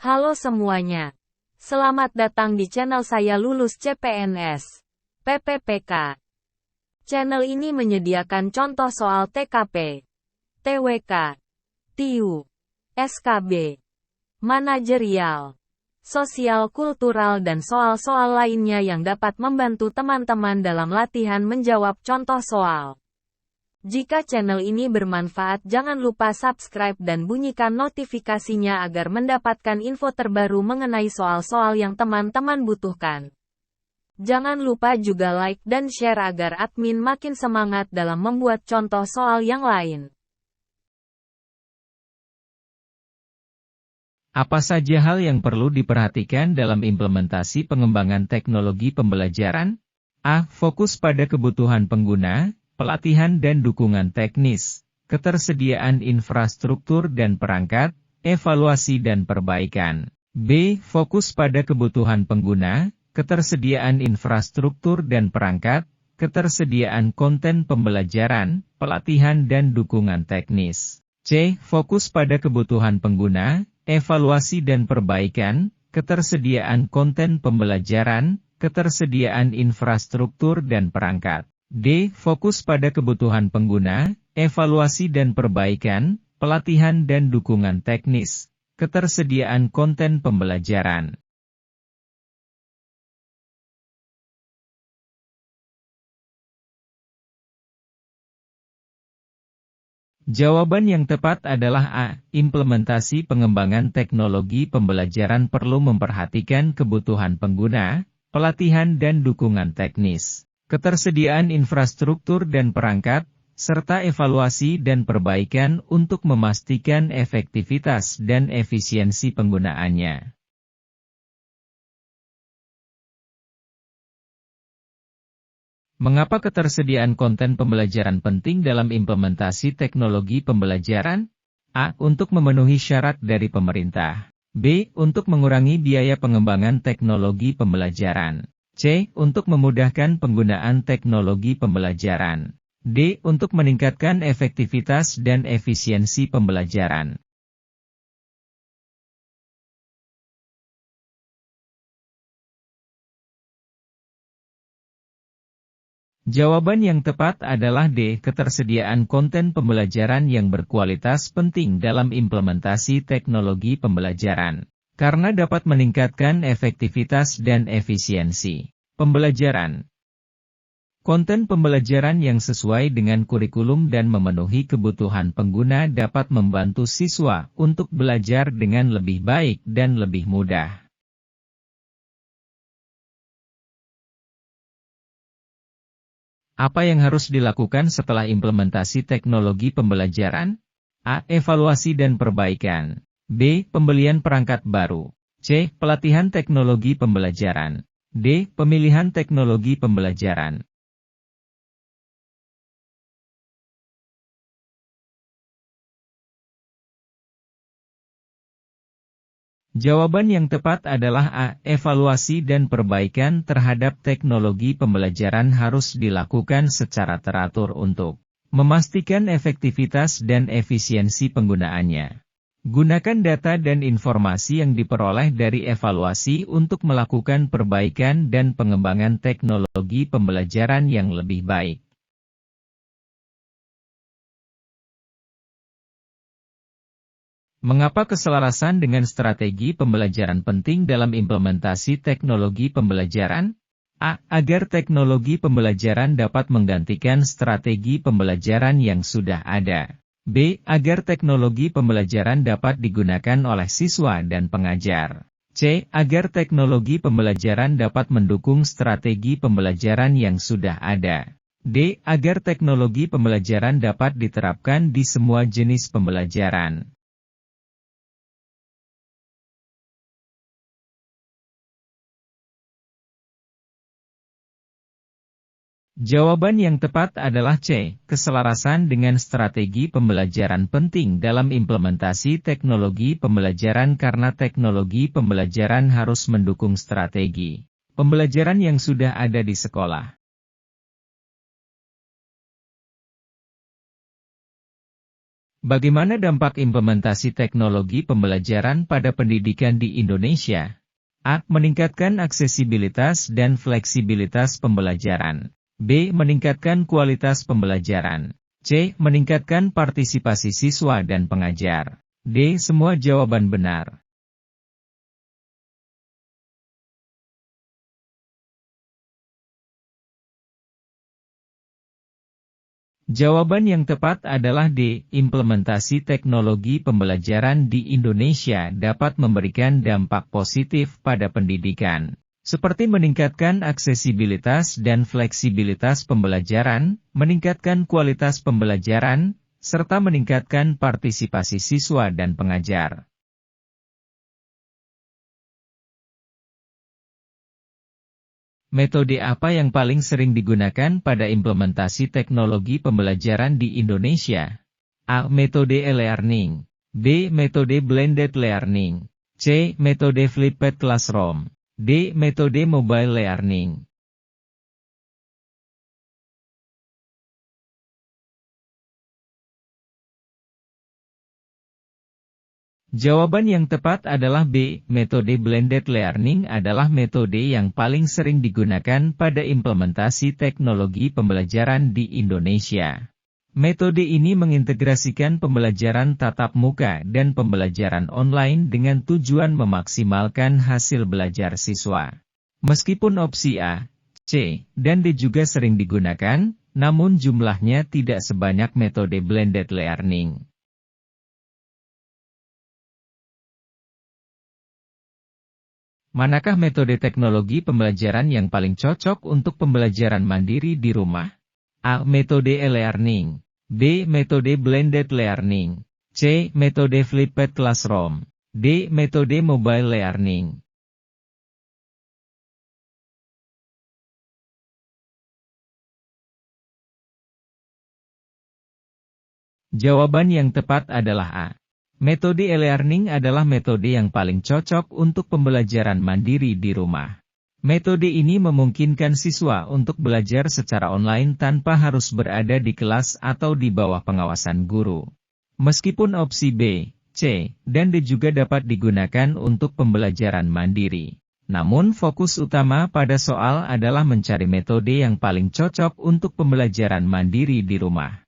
Halo semuanya. Selamat datang di channel saya Lulus CPNS, PPPK. Channel ini menyediakan contoh soal TKP, TWK, TIU, SKB, manajerial, sosial kultural dan soal-soal lainnya yang dapat membantu teman-teman dalam latihan menjawab contoh soal. Jika channel ini bermanfaat, jangan lupa subscribe dan bunyikan notifikasinya agar mendapatkan info terbaru mengenai soal-soal yang teman-teman butuhkan. Jangan lupa juga like dan share agar admin makin semangat dalam membuat contoh soal yang lain. Apa saja hal yang perlu diperhatikan dalam implementasi pengembangan teknologi pembelajaran? A. Fokus pada kebutuhan pengguna, pelatihan dan dukungan teknis, ketersediaan infrastruktur dan perangkat, evaluasi dan perbaikan. B. Fokus pada kebutuhan pengguna, ketersediaan infrastruktur dan perangkat, ketersediaan konten pembelajaran, pelatihan dan dukungan teknis. C. Fokus pada kebutuhan pengguna, evaluasi dan perbaikan, ketersediaan konten pembelajaran, ketersediaan infrastruktur dan perangkat. D. Fokus pada kebutuhan pengguna, evaluasi dan perbaikan, pelatihan dan dukungan teknis, ketersediaan konten pembelajaran. Jawaban yang tepat adalah A. Implementasi pengembangan teknologi pembelajaran perlu memperhatikan kebutuhan pengguna, pelatihan dan dukungan teknis, ketersediaan infrastruktur dan perangkat, serta evaluasi dan perbaikan untuk memastikan efektivitas dan efisiensi penggunaannya. Mengapa ketersediaan konten pembelajaran penting dalam implementasi teknologi pembelajaran? A. Untuk memenuhi syarat dari pemerintah. B. Untuk mengurangi biaya pengembangan teknologi pembelajaran. C. Untuk memudahkan penggunaan teknologi pembelajaran. D. Untuk meningkatkan efektivitas dan efisiensi pembelajaran. Jawaban yang tepat adalah D. Ketersediaan konten pembelajaran yang berkualitas penting dalam implementasi teknologi pembelajaran, karena dapat meningkatkan efektivitas dan efisiensi pembelajaran. Konten pembelajaran yang sesuai dengan kurikulum dan memenuhi kebutuhan pengguna dapat membantu siswa untuk belajar dengan lebih baik dan lebih mudah. Apa yang harus dilakukan setelah implementasi teknologi pembelajaran? A. Evaluasi dan perbaikan. B. Pembelian perangkat baru. C. Pelatihan teknologi pembelajaran. D. Pemilihan teknologi pembelajaran. Jawaban yang tepat adalah A. Evaluasi dan perbaikan terhadap teknologi pembelajaran harus dilakukan secara teratur untuk memastikan efektivitas dan efisiensi penggunaannya. Gunakan data dan informasi yang diperoleh dari evaluasi untuk melakukan perbaikan dan pengembangan teknologi pembelajaran yang lebih baik. Mengapa keselarasan dengan strategi pembelajaran penting dalam implementasi teknologi pembelajaran? A. Agar teknologi pembelajaran dapat menggantikan strategi pembelajaran yang sudah ada. B. Agar teknologi pembelajaran dapat digunakan oleh siswa dan pengajar. C. Agar teknologi pembelajaran dapat mendukung strategi pembelajaran yang sudah ada. D. Agar teknologi pembelajaran dapat diterapkan di semua jenis pembelajaran. Jawaban yang tepat adalah C. Keselarasan dengan strategi pembelajaran penting dalam implementasi teknologi pembelajaran karena teknologi pembelajaran harus mendukung strategi pembelajaran yang sudah ada di sekolah. Bagaimana dampak implementasi teknologi pembelajaran pada pendidikan di Indonesia? A. Meningkatkan aksesibilitas dan fleksibilitas pembelajaran. B. Meningkatkan kualitas pembelajaran. C. Meningkatkan partisipasi siswa dan pengajar. D. Semua jawaban benar. Jawaban yang tepat adalah D. Implementasi teknologi pembelajaran di Indonesia dapat memberikan dampak positif pada pendidikan, seperti meningkatkan aksesibilitas dan fleksibilitas pembelajaran, meningkatkan kualitas pembelajaran, serta meningkatkan partisipasi siswa dan pengajar. Metode apa yang paling sering digunakan pada implementasi teknologi pembelajaran di Indonesia? A. Metode e-learning. B. Metode blended learning. C. Metode flipped classroom. D. Metode mobile learning. Jawaban yang tepat adalah B. Metode blended learning adalah metode yang paling sering digunakan pada implementasi teknologi pembelajaran di Indonesia. Metode ini mengintegrasikan pembelajaran tatap muka dan pembelajaran online dengan tujuan memaksimalkan hasil belajar siswa. Meskipun opsi A, C, dan D juga sering digunakan, namun jumlahnya tidak sebanyak metode blended learning. Manakah metode teknologi pembelajaran yang paling cocok untuk pembelajaran mandiri di rumah? A. Metode e-learning. B. Metode blended learning. C. Metode flipped classroom. D. Metode mobile learning. Jawaban yang tepat adalah A. Metode e-learning adalah metode yang paling cocok untuk pembelajaran mandiri di rumah. Metode ini memungkinkan siswa untuk belajar secara online tanpa harus berada di kelas atau di bawah pengawasan guru. Meskipun opsi B, C, dan D juga dapat digunakan untuk pembelajaran mandiri. Namun fokus utama pada soal adalah mencari metode yang paling cocok untuk pembelajaran mandiri di rumah.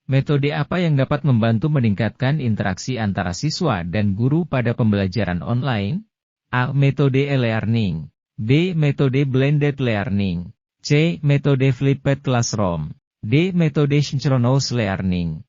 Metode apa yang dapat membantu meningkatkan interaksi antara siswa dan guru pada pembelajaran online? A. Metode e-learning. B. Metode blended learning. C. Metode flipped classroom. D. Metode synchronous learning.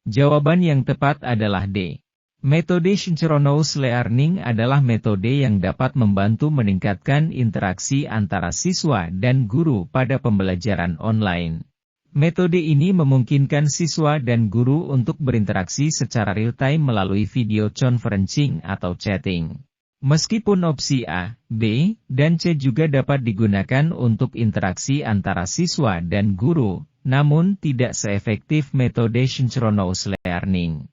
Jawaban yang tepat adalah D. Metode synchronous learning adalah metode yang dapat membantu meningkatkan interaksi antara siswa dan guru pada pembelajaran online. Metode ini memungkinkan siswa dan guru untuk berinteraksi secara real-time melalui video conferencing atau chatting. Meskipun opsi A, B, dan C juga dapat digunakan untuk interaksi antara siswa dan guru, namun tidak seefektif metode synchronous learning.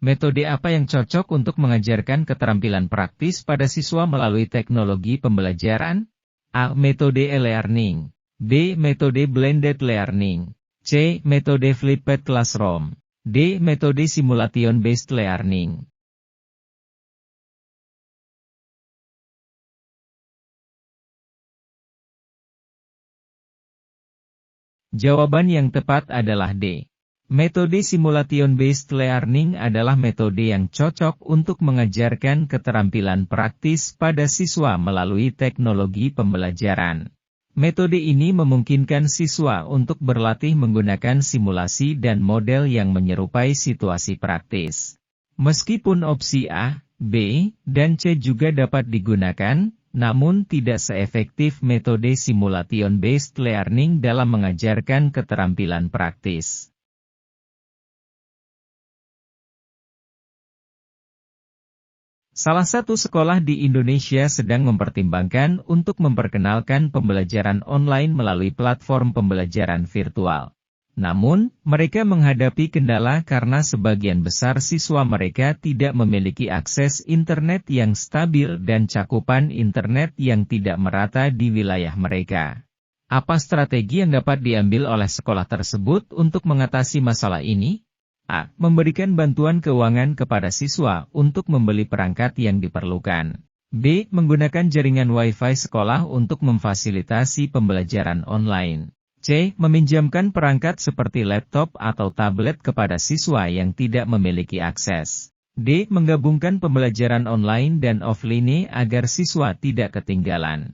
Metode apa yang cocok untuk mengajarkan keterampilan praktis pada siswa melalui teknologi pembelajaran? A. Metode e-learning. B. Metode blended learning. C. Metode flipped classroom. D. Metode simulation-based learning. Jawaban yang tepat adalah D. Metode simulation-based learning adalah metode yang cocok untuk mengajarkan keterampilan praktis pada siswa melalui teknologi pembelajaran. Metode ini memungkinkan siswa untuk berlatih menggunakan simulasi dan model yang menyerupai situasi praktis. Meskipun opsi A, B, dan C juga dapat digunakan, namun tidak seefektif metode simulation-based learning dalam mengajarkan keterampilan praktis. Salah satu sekolah di Indonesia sedang mempertimbangkan untuk memperkenalkan pembelajaran online melalui platform pembelajaran virtual. Namun, mereka menghadapi kendala karena sebagian besar siswa mereka tidak memiliki akses internet yang stabil dan cakupan internet yang tidak merata di wilayah mereka. Apa strategi yang dapat diambil oleh sekolah tersebut untuk mengatasi masalah ini? A. Memberikan bantuan keuangan kepada siswa untuk membeli perangkat yang diperlukan. B. Menggunakan jaringan Wi-Fi sekolah untuk memfasilitasi pembelajaran online. C. Meminjamkan perangkat seperti laptop atau tablet kepada siswa yang tidak memiliki akses. D. Menggabungkan pembelajaran online dan offline agar siswa tidak ketinggalan.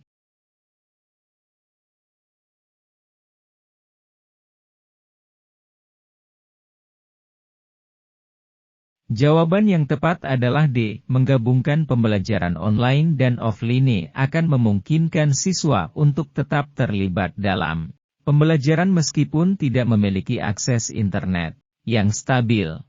Jawaban yang tepat adalah D. Menggabungkan pembelajaran online dan offline akan memungkinkan siswa untuk tetap terlibat dalam pembelajaran meskipun tidak memiliki akses internet yang stabil.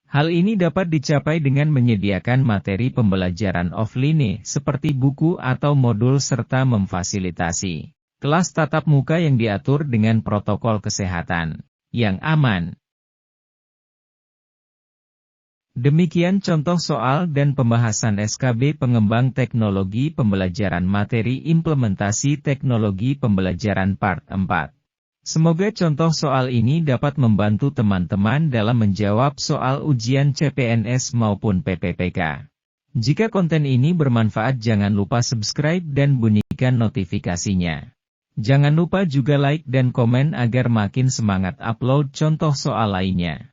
Hal ini dapat dicapai dengan menyediakan materi pembelajaran offline seperti buku atau modul serta memfasilitasi kelas tatap muka yang diatur dengan protokol kesehatan yang aman. Demikian contoh soal dan pembahasan SKB Pengembang Teknologi Pembelajaran Materi Implementasi Teknologi Pembelajaran Part 4. Semoga contoh soal ini dapat membantu teman-teman dalam menjawab soal ujian CPNS maupun PPPK. Jika konten ini bermanfaat, jangan lupa subscribe dan bunyikan notifikasinya. Jangan lupa juga like dan komen agar makin semangat upload contoh soal lainnya.